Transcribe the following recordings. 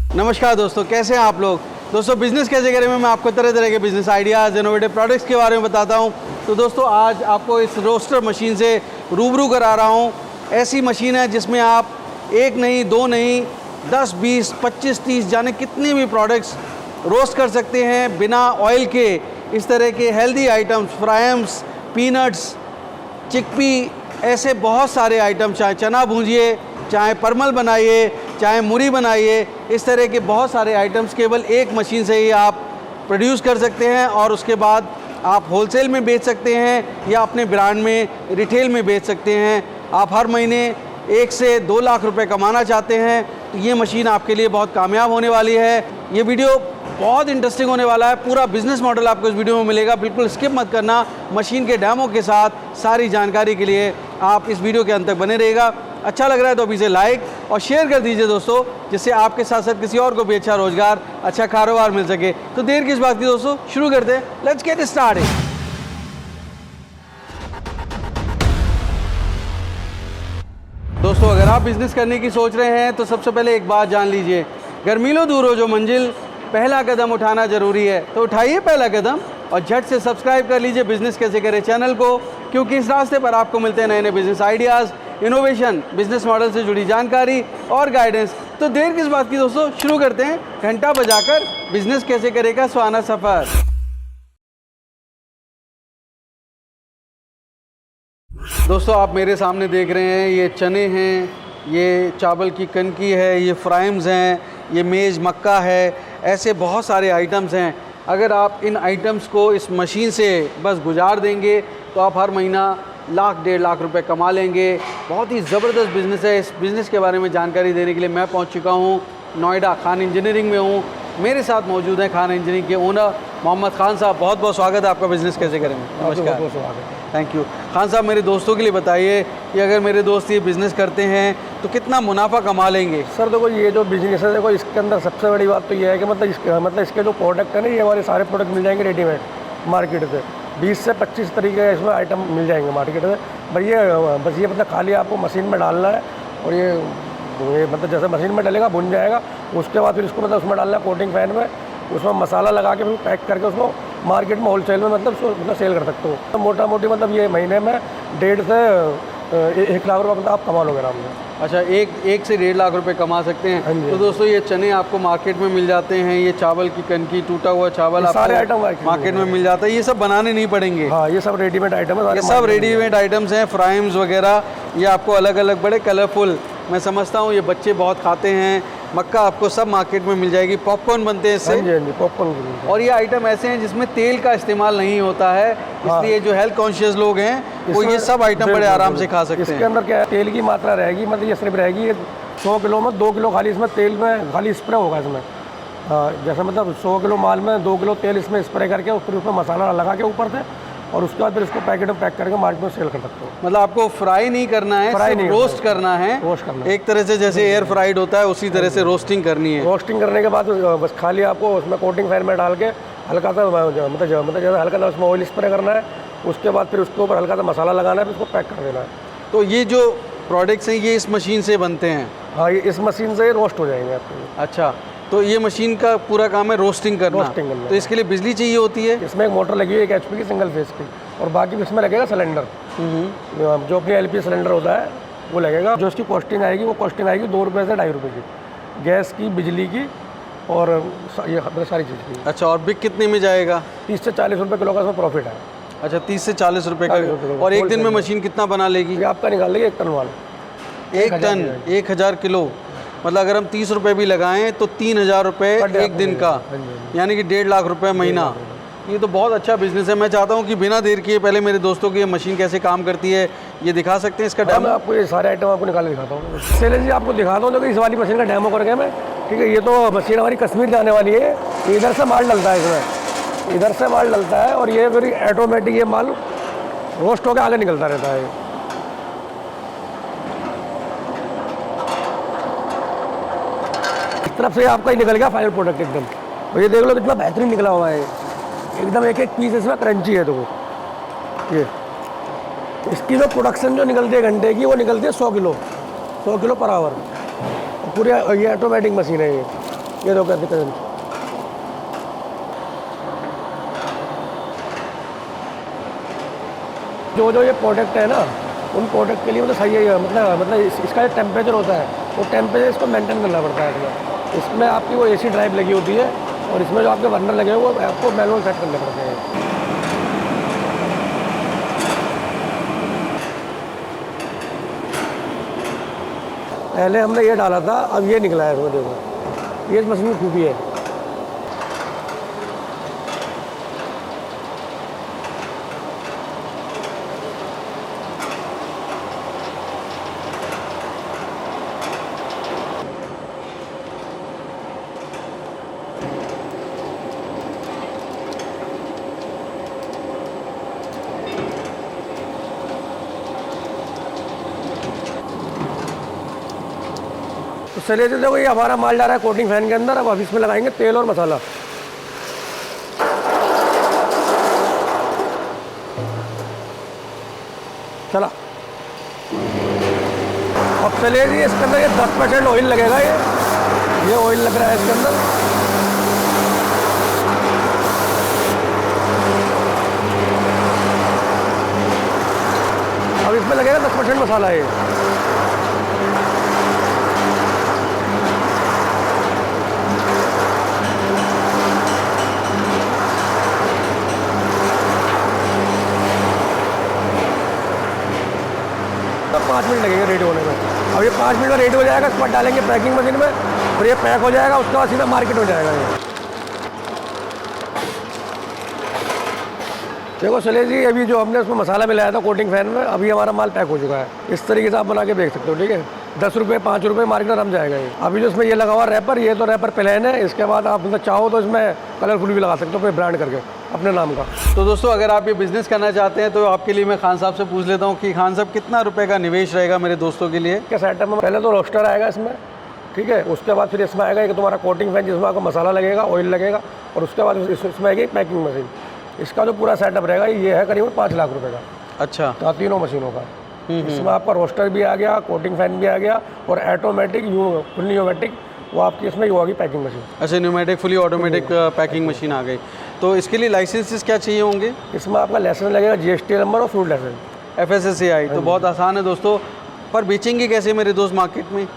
नमस्कार दोस्तों, कैसे हैं आप लोग। दोस्तों बिज़नेस कैसे करें में मैं आपको तरह तरह के बिज़नेस आइडियाज़, इनोवेटिव प्रोडक्ट्स के बारे में बताता हूं। तो दोस्तों आज आपको इस रोस्टर मशीन से रूबरू करा रहा हूं। ऐसी मशीन है जिसमें आप एक नहीं, दो नहीं, 10, 20, 25, 30 जाने कितने भी प्रोडक्ट्स रोस्ट कर सकते हैं बिना ऑयल के। इस तरह के healthy items, fryums, peanuts, chickpea, ऐसे बहुत सारे आइटम, चाहे चना भूंजिए, चाहे परमल बनाइए, चाहे मूरी बनाइए, इस तरह के बहुत सारे आइटम्स केवल एक मशीन से ही आप प्रोड्यूस कर सकते हैं और उसके बाद आप होलसेल में बेच सकते हैं या अपने ब्रांड में रिटेल में बेच सकते हैं। आप हर महीने 1 से 2 लाख रुपए कमाना चाहते हैं तो ये मशीन आपके लिए बहुत कामयाब होने वाली है। ये वीडियो बहुत इंटरेस्टिंग होने वाला है। पूरा बिजनेस मॉडल आपको इस वीडियो में मिलेगा, बिल्कुल स्किप मत करना। मशीन के डेमो के साथ सारी जानकारी के लिए आप इस वीडियो के अंत तक बने रहेगा। अच्छा लग रहा है तो अभी से लाइक और शेयर कर दीजिए दोस्तों, जिससे आपके साथ साथ किसी और को भी अच्छा रोजगार, अच्छा कारोबार मिल सके। तो देर किस बात की दोस्तों, शुरू करते हैं। Let's get started. दोस्तों अगर आप बिजनेस करने की सोच रहे हैं तो सबसे पहले एक बात जान लीजिए, घर मीलों दूर हो जो मंजिल, पहला कदम उठाना जरूरी है। तो उठाइए पहला कदम और झट से सब्सक्राइब कर लीजिए बिजनेस कैसे करें चैनल को, क्योंकि इस रास्ते पर आपको मिलते हैं नए नए business ideas, innovation, business model से जुड़ी जानकारी और गाइडेंस। तो देर किस बात की दोस्तों, शुरू करते हैं घंटा बजाकर बिजनेस कैसे करेगा सुहाना सफर। दोस्तों आप मेरे सामने देख रहे हैं, ये चने हैं, ये चावल की कनकी है, ये फ्राइम्स हैं, ये मेज़ मक्का है, ऐसे बहुत सारे आइटम्स हैं। अगर आप इन आइटम्स को इस मशीन से बस गुजार देंगे तो आप हर महीना लाख, 1.5 लाख रुपए कमा लेंगे। बहुत ही ज़बरदस्त बिज़नेस है। इस बिज़नेस के बारे में जानकारी देने के लिए मैं पहुंच चुका हूं नोएडा, खान इंजीनियरिंग में हूं। मेरे साथ मौजूद हैं खान इंजीनियरिंग के ओनर मोहम्मद खान साहब। बहुत बहुत स्वागत है आपका बिज़नेस कैसे करें में। नमस्कार, थैंक यू। खान साहब मेरे दोस्तों के लिए बताइए कि अगर मेरे दोस्त ये बिज़नेस करते हैं तो कितना मुनाफा कमा लेंगे। सर देखो, ये जो बिज़नेस है, देखो इसके अंदर सबसे बड़ी बात तो ये है कि मतलब इसके जो प्रोडक्ट है ना, ये हमारे सारे प्रोडक्ट मिल जाएंगे रेडीमेड मार्केट से। 20 से 25 तरीके के इसमें आइटम मिल जाएंगे मार्केट में। बस ये मतलब खाली आपको मशीन में डालना है और ये मतलब जैसे मशीन में डलेगा भुन जाएगा। उसके बाद फिर इसको मतलब उसमें डालना है कोटिंग पैन में, उसमें मसाला लगा के फिर पैक करके उसको मार्केट में होलसेल में मतलब सेल कर सकते हो। तो मोटा मोटी मतलब ये महीने में 1.5 से 1 लाख रुपये मतलब आप कमा लोगे आराम से। अच्छा, एक से 1.5 लाख रुपए कमा सकते हैं। तो दोस्तों ये चने आपको मार्केट में मिल जाते हैं, ये चावल की कनकी, टूटा हुआ चावल सारे आइटम मार्केट में मिल जाता है। ये सब बनाने नहीं पड़ेंगे। हाँ, ये सब रेडीमेड आइटम है। ये सब रेडीमेड आइटम्स हैं, फ्राइम्स वगैरह। ये आपको अलग अलग बड़े कलरफुल, मैं समझता हूँ ये बच्चे बहुत खाते हैं। मक्का आपको सब मार्केट में मिल जाएगी। पॉपकॉर्न बनते हैं इससे। हाँ जी, पॉपकॉर्न। और ये आइटम ऐसे हैं जिसमें तेल का इस्तेमाल नहीं होता है, इसलिए जो हेल्थ कॉन्शियस लोग हैं वो ये सब आइटम बड़े आराम से खा सकते हैं। इसके अंदर क्या है, तेल की मात्रा रहेगी, मतलब ये सिर्फ रहेगी 100 किलो में 2 किलो खाली इसमें तेल में खाली स्प्रे होगा इसमें। जैसे मतलब 100 किलो माल में 2 किलो तेल इसमें स्प्रे करके फिर उसमें मसाला लगा के ऊपर से, और उसके बाद फिर इसको पैकेट में पैक करके मार्केट में सेल कर सकते हो। मतलब आपको फ्राई नहीं करना है, सिर्फ रोस्ट करना है। एक तरह से जैसे एयर फ्राइड होता है उसी तरह से रोस्टिंग करनी है। रोस्टिंग करने के बाद बस खाली आपको उसमें कोटिंग फैन में डाल के हल्का सा मतलब जैसे हल्का सा उसमें ऑयल स्प्रे करना है। उसके बाद फिर उसके ऊपर हल्का सा मसाला लगाना है, फिर उसको पैक कर देना है। तो ये जो प्रोडक्ट्स हैं ये इस मशीन से बनते हैं। हाँ, ये इस मशीन से रोस्ट हो जाएंगे आपके। अच्छा, तो ये मशीन का पूरा काम है रोस्टिंग करना। तो इसके लिए बिजली चाहिए होती है। इसमें एक मोटर लगी हुई है 1 HP की सिंगल फेस की, और बाकी इसमें लगेगा सिलेंडर, जो अपनी LP सिलेंडर होता है वो लगेगा। जो इसकी कॉस्टिंग आएगी वो कॉस्टिंग आएगी 2 रुपये से 2.5 रुपये की, गैस की, बिजली की और ये सारी चीज़ की। अच्छा, और बिक कितने में जाएगा? 30 से 40 रुपये किलो का इसमें प्रॉफिट है। अच्छा, 30 से 40 रुपये का। और एक दिन में मशीन कितना बना लेगी? ये आपका निकाल लेगी 1 टन माल। 1 टन 1000 किलो, मतलब अगर हम 30 रुपये भी लगाएं तो 3000 रुपये एक दिन का, यानी कि 1.5 लाख रुपये महीना। ये तो बहुत अच्छा बिजनेस है। मैं चाहता हूँ कि बिना देर किए पहले मेरे दोस्तों की ये मशीन कैसे काम करती है ये दिखा सकते हैं। इसका डेमो मैं आपको ये सारे आइटम आपको निकाल के दिखाता हूँ। चलिए जी, आपको दिखाता हूँ। देखो इस वाली मशीन का डेमो करके मैं, ठीक है। ये तो मशीन हमारी कश्मीर जाने वाली है। इधर से माल डलता है इसमें, इधर से माल डलता है और ये फिर ऑटोमेटिक ये माल रोस्ट होकर आगे निकलता रहता है। इस तरफ से आपका ही निकल गया फाइनल प्रोडक्ट एकदम। और ये देख लो कितना बेहतरीन निकला हुआ है एकदम। एक एक पीस इसमें क्रंची है। देखो ये इसकी जो प्रोडक्शन जो निकलती है घंटे की, वो निकलती है 100 किलो पर आवर। पूरे ये ऑटोमेटिक मशीन है ये। ये दो कैसे करें। जो ये प्रोडक्ट है ना, उन प्रोडक्ट के लिए मतलब सही है, मतलब इसका जो टेम्परेचर होता है वो टेम्परेचर इसको मेंटेन करना पड़ता है। इसमें आपकी वो AC ड्राइव लगी होती है और इसमें जो आपके बर्नर लगे हुए वो आपको मैनुअल सेट करने पड़ते हैं। पहले हमने ये डाला था, अब ये निकला है इसमें, देखो ये इस मशीन की खूबी है। तो चलिए देखो ये हमारा माल जा रहा है कोटिंग फैन के अंदर। अब इसमें लगाएंगे तेल और मसाला। चला, अब चलिए जी इसके अंदर ये 10% ऑयल लगेगा। ये ऑयल लग रहा है इसके अंदर। अब इसमें लगेगा 10% मसाला। ये तब 5 मिनट लगेंगे रेडी होने में। अब ये 5 मिनट में रेडी हो जाएगा, उसके बाद डालेंगे पैकिंग मशीन में और ये पैक हो जाएगा। उसके बाद सीधा मार्केट हो जाएगा। ये देखो चले जी, अभी जो हमने उसमें मसाला मिलाया था कोटिंग फैन में, अभी हमारा माल पैक हो चुका है। इस तरीके से आप बना के बेच सकते हो, ठीक है। 10 रुपये 5 रुपये मार्केट में रम जाएगा ये। अभी जो इसमें ये लगा हुआ रैपर, ये तो रैपर प्लेन है। इसके बाद आप मतलब चाहो तो इसमें कलरफुल भी लगा सकते हो, फिर ब्रांड करके अपने नाम का। तो दोस्तों अगर आप ये बिज़नेस करना चाहते हैं तो आपके लिए मैं खान साहब से पूछ लेता हूँ कि खान साहब कितना रुपए का निवेश रहेगा मेरे दोस्तों के लिए? क्या सेटअप में पहले तो रोस्टर आएगा इसमें, ठीक है। उसके बाद फिर इसमें आएगा कि तुम्हारा कोटिंग फैन जिसमें आपको मसाला लगेगा, ऑयल लगेगा, और उसके बाद इसमें आएगी पैकिंग मशीन। इसका जो पूरा सेटअप रहेगा ये है करीबन 5 लाख रुपए का। अच्छा, तो तीनों मशीनों का। इसमें आपका रोस्टर भी आ गया, कोटिंग फैन भी आ गया, और ऑटोमेटिक फुल न्यूमेटिक वो आपकी इसमें ये होगी पैकिंग मशीन। अच्छा, pneumatic fully automatic packing machine आ गई। तो इसके लिए लाइसेंसेस क्या चाहिए होंगे? इसमें आपका लाइसेंस लगेगा, GST नंबर और फूड लाइसेंस, FSSAI। तो बहुत आसान है दोस्तों। पर बेचेंगे कैसे मेरे दोस्त मार्केट में?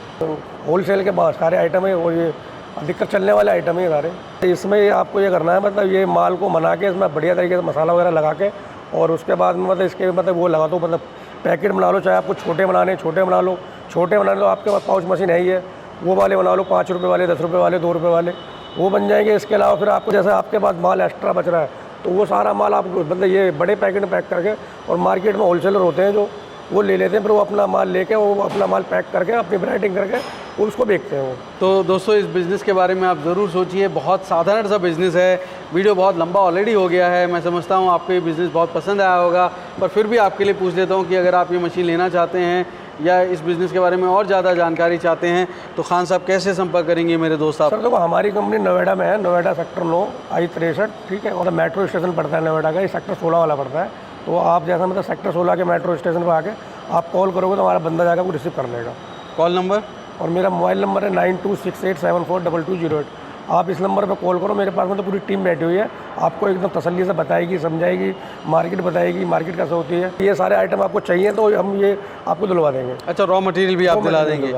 होलसेल के बाद सारे आइटम है, और ये अधिकतर चलने वाले आइटम है सारे। इसमें आपको ये करना है, मतलब ये माल को बना के इसमें बढ़िया तरीके से मसाला वगैरह लगा के, और उसके बाद मतलब इसके मतलब वो लगा दो, मतलब पैकेट बना लो। चाहे आपको छोटे बनाने छोटे बना लो, छोटे बना लो। आपके पास पाउच मशीन है ही है, वो वाले बना लो, 5 रुपये वाले, 10 रुपये वाले, 2 रुपये वाले, वो बन जाएंगे। इसके अलावा फिर आपको जैसे आपके पास माल एक्स्ट्रा बच रहा है तो वो सारा माल आप मतलब ये बड़े पैकेट में पैक करके, और मार्केट में होलसेलर होते हैं जो वो ले लेते हैं, फिर वो अपना माल लेके वो अपना माल पैक करके अपनी ब्रांडिंग करके और उसको बेचते हैं वो। तो दोस्तों इस बिज़नेस के बारे में आप ज़रूर सोचिए। बहुत साधारण सा बिज़नेस है। वीडियो बहुत लंबा ऑलरेडी हो गया है। मैं समझता हूँ आपको ये बिज़नेस बहुत पसंद आया होगा, पर फिर भी आपके लिए पूछ लेता हूँ कि अगर आप ये मशीन लेना चाहते हैं या इस बिज़नेस के बारे में और ज़्यादा जानकारी चाहते हैं तो खान साहब कैसे संपर्क करेंगे मेरे दोस्त? आप सर देखो, हमारी कंपनी नोएडा में है, नोएडा सेक्टर 9 I63, ठीक है। और मेट्रो स्टेशन पड़ता है नोएडा का, ये सेक्टर 16 वाला पड़ता है। तो आप जैसा मतलब सेक्टर 16 के मेट्रो स्टेशन पर आके आप कॉल करोगे तो हमारा बंदा जाकर आपको रिसीव कर लेगा। Call number? और मेरा मोबाइल नंबर है 9268742208। आप इस नंबर पर कॉल करो। मेरे पास में तो पूरी टीम बैठी हुई है, आपको एकदम तसल्ली से बताएगी, समझाएगी, मार्केट बताएगी, मार्केट कैसे होती है। ये सारे आइटम आपको चाहिए तो हम ये आपको दिलवा देंगे। अच्छा, रॉ मटेरियल भी आप दिला देंगे?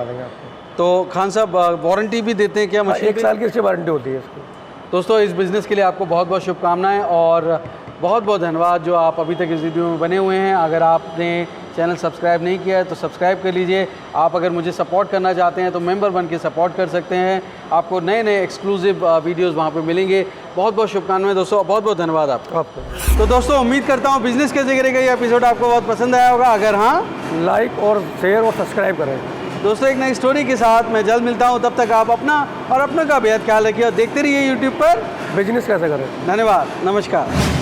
तो खान साहब वारंटी भी देते हैं क्या मशीन? 1 साल की इसकी वारंटी होती है इसकी। दोस्तों इस बिज़नेस के लिए आपको बहुत बहुत शुभकामनाएं और बहुत बहुत धन्यवाद जो आप अभी तक इस वीडियो में बने हुए हैं। अगर आपने चैनल सब्सक्राइब नहीं किया है तो सब्सक्राइब कर लीजिए। आप अगर मुझे सपोर्ट करना चाहते हैं तो मेंबर बन के सपोर्ट कर सकते हैं। आपको नए नए एक्सक्लूसिव वीडियोस वहाँ पे मिलेंगे। बहुत बहुत शुभकामनाएं दोस्तों, बहुत बहुत धन्यवाद आपको। तो दोस्तों उम्मीद करता हूँ बिज़नेस के जिक्र का ये एपिसोड आपको बहुत पसंद आया होगा। अगर हाँ, लाइक और शेयर और सब्सक्राइब करें। दोस्तों एक नई स्टोरी के साथ मैं जल्द मिलता हूँ। तब तक आप अपना और अपनों का बेहद ख्याल रखिए और देखते रहिए यूट्यूब पर बिजनेस कैसे करें। धन्यवाद, नमस्कार।